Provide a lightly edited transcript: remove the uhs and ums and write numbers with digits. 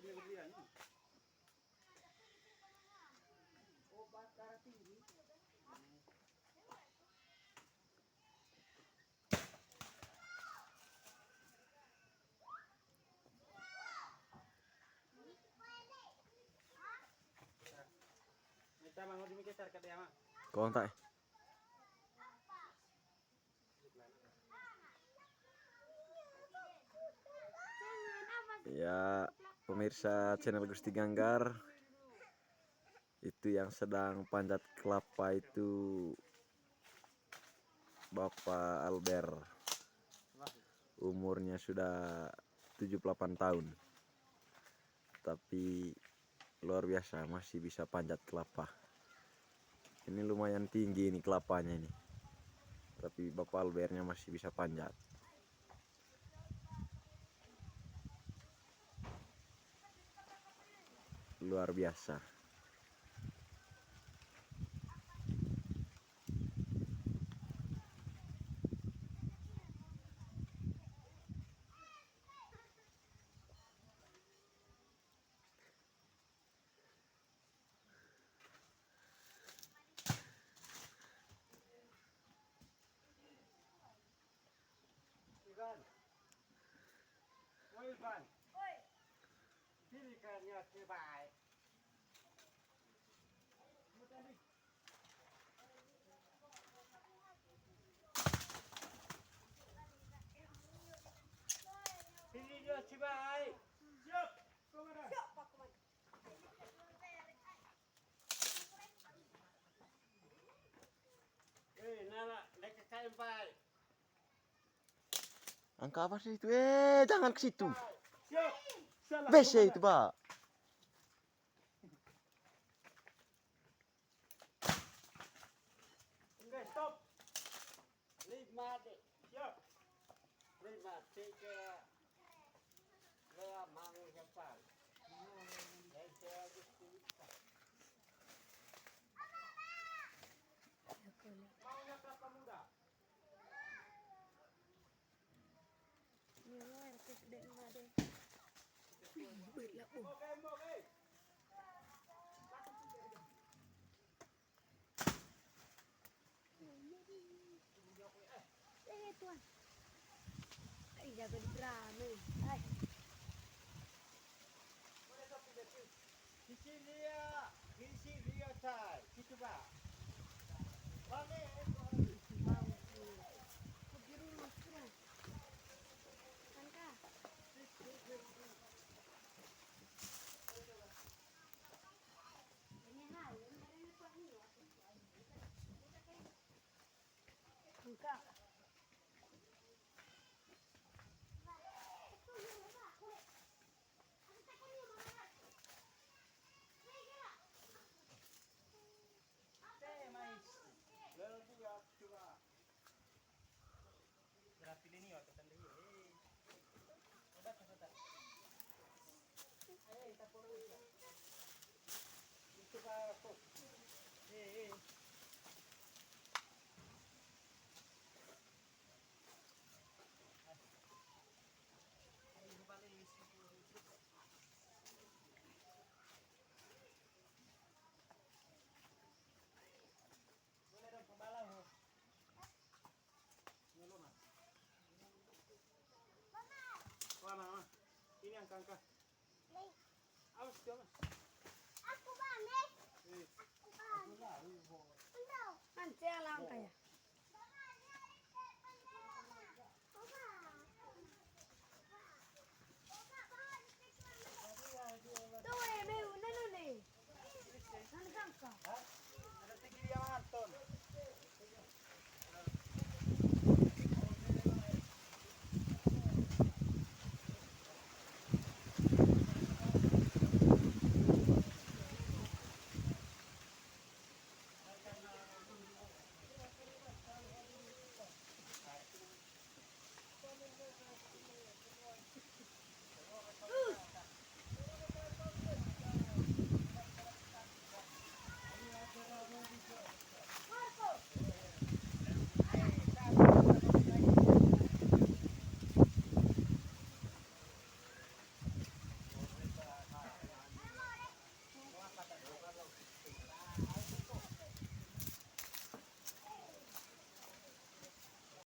Obat darah tinggi. Kita mau dimikir sarkat ya, Mak. Kontak. Ya, pemirsa channel Gusti Ganggar, itu yang sedang panjat kelapa itu Bapak Albert. Umurnya sudah 78 tahun. Tapi luar biasa, masih bisa panjat kelapa. Ini lumayan tinggi ini kelapanya ini. Tapi Bapak Albertnya masih bisa panjat. Luar biasa. Ivan. Oi, Ivan. Oi. Sini kan ya, baik. Sini dia cibai. Siap. Komandan. Siap, Pak Komandan. Nana, dekat kain baik. Angka apa sih itu? Jangan ke situ. Siap. Salah. WC itu, Pak. Enggak, stop. 5 dek. Siap. 5 tiga. Lea mangu hepan. Maunya kelapa muda. Oke. Tuan. Jaga di berani. Hai. Isi dia cai. Gitu, Pak. Balik. Begitu mas. Angka. Ini hal. Angka. Mama, ini angka. Awas dia, Mas. Aku balik. Aku tahu. Nanti alang kaya. Tuh, beu nanu nih. Nanu sangka. Ada tinggi yang Anton.